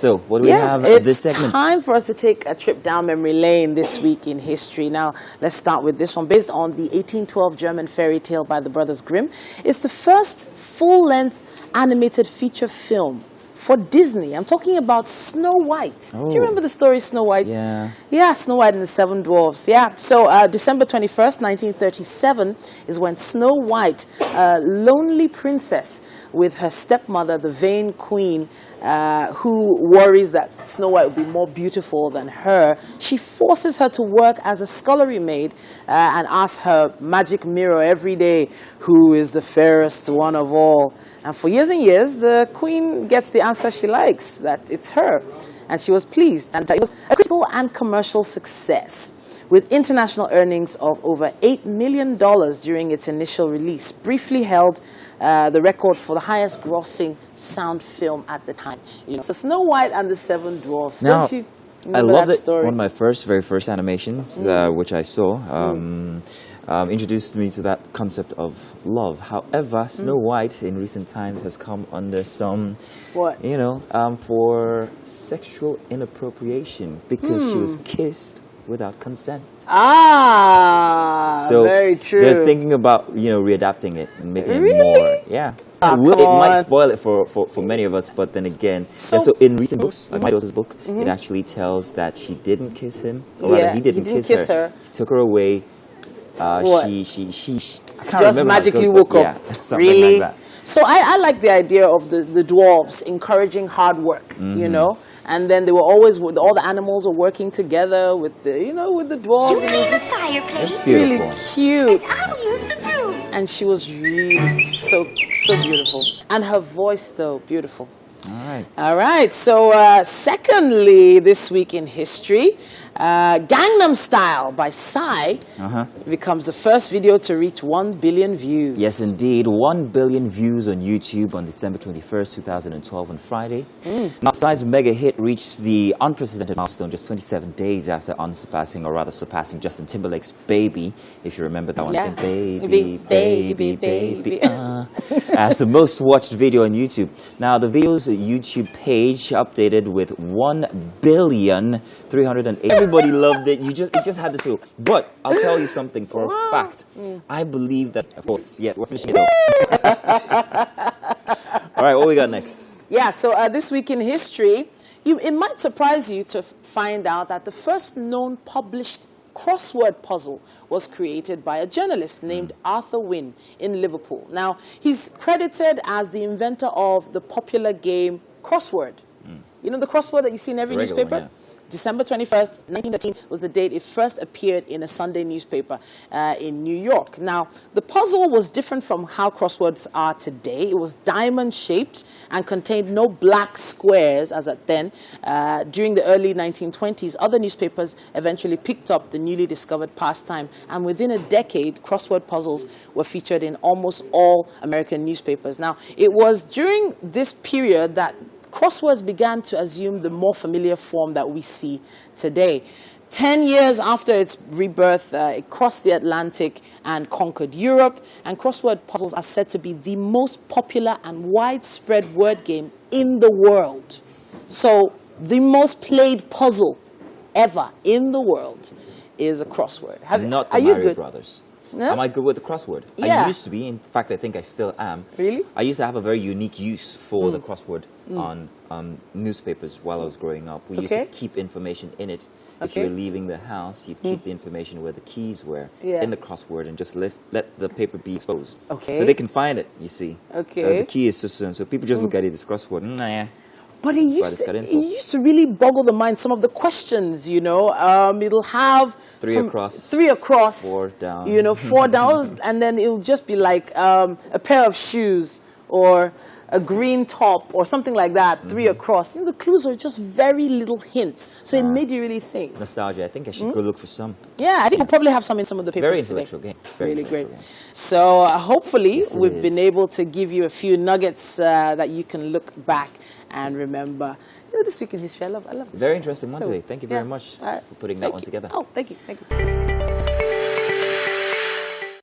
So, what do we have in this segment? It's time for us to take a trip down memory lane this week in history. Now, let's start with this one. Based on the 1812 German fairy tale by the Brothers Grimm, it's the first full-length animated feature film for Disney. I'm talking about Snow White. Oh. Do you remember the story Snow White? Yeah. Yeah, Snow White and the Seven Dwarfs. Yeah, so December 21st, 1937 is when Snow White, a lonely princess with her stepmother, the vain queen, who worries that Snow White will be more beautiful than her, she forces her to work as a scullery maid and asks her magic mirror every day, who is the fairest one of all? And for years and years, the queen gets the answer she likes, that it's her. And she was pleased. And it was a critical and commercial success, with international earnings of over $8 million during its initial release. Briefly held the record for the highest grossing sound film at the time. You know, so Snow White and the Seven Dwarfs. Now, don't you I remember love that it. story? One of my very first animations, which I saw, introduced me to that concept of love. However, Snow White in recent times has come under some, What? you know, for sexual inappropriation because she was kissed without consent. Ah, So very true. they're thinking about, you know, readapting it and making Really? it more. Yeah. Ah, It might on. spoil it for many of us, but then again, so in recent books, like my daughter's book, it actually tells that she didn't kiss him, or rather he didn't kiss her. He took her away. What? She I can't Just remember how it magically goes, woke but up. yeah, something Really? like that. So I like the idea of the dwarves encouraging hard work, you know, and then they were always, all the animals were working together with the, you know, with the dwarves. And it was just It's really beautiful. cute. I'll use the broom. And she was really so beautiful. And her voice, though, beautiful. All right. All right, so secondly, this week in history, Gangnam Style by Psy becomes the first video to reach 1 billion views. Yes, indeed. 1 billion views on YouTube on December 21st, 2012 on Friday. Now, Psy's mega hit reached the unprecedented milestone just 27 days after surpassing Justin Timberlake's Baby, if you remember that one. Yeah. Baby. As the most watched video on YouTube. Now, the video's YouTube page updated with 1,308,000. Everybody loved it. It just had this. But I'll tell you something for a fact. I believe that, of course, yes, we're finishing it. All right, what we got next? Yeah, so this week in history, it might surprise you to find out that the first known published crossword puzzle was created by a journalist named Arthur Wynne in Liverpool. Now, he's credited as the inventor of the popular game Crossword. You know the crossword that you see in every Regular newspaper? one, yeah. December 21st, 1913 was the date it first appeared in a Sunday newspaper in New York. Now, the puzzle was different from how crosswords are today. It was diamond-shaped and contained no black squares as at then. During the early 1920s, other newspapers eventually picked up the newly discovered pastime, and within a decade, crossword puzzles were featured in almost all American newspapers. Now, it was during this period that crosswords began to assume the more familiar form that we see today. 10 years after its rebirth, it crossed the Atlantic and conquered Europe, and crossword puzzles are said to be the most popular and widespread word game in the world. So, the most played puzzle ever in the world is a crossword. Not the are you Mario good? Brothers. No? Am I good with the crossword? Yeah. I used to be. In fact, I think I still am. Really? I used to have a very unique use for the crossword on newspapers while I was growing up. We used to keep information in it. If you were leaving the house, you'd keep the information where the keys were in the crossword and just let the paper be exposed. Okay. So they can find it, you see. Okay. The key is just, so people just look at it, this crossword. Nah. But it used to really boggle the mind, some of the questions, you know. It'll have three across, 4 down. You know, 4 down, and then it'll just be like a pair of shoes or a green top or something like that, 3 across. You know, the clues are just very little hints. So it made you really think. Nostalgia. I think I should go look for some. Yeah, I think we'll probably have some in some of the papers Very today. intellectual game. Very really great. game. So hopefully Yes, we've been able to give you a few nuggets that you can look back and remember. You know, this week in history, I love it. Very interesting one today. Thank you very much for putting that one together. Oh, thank you.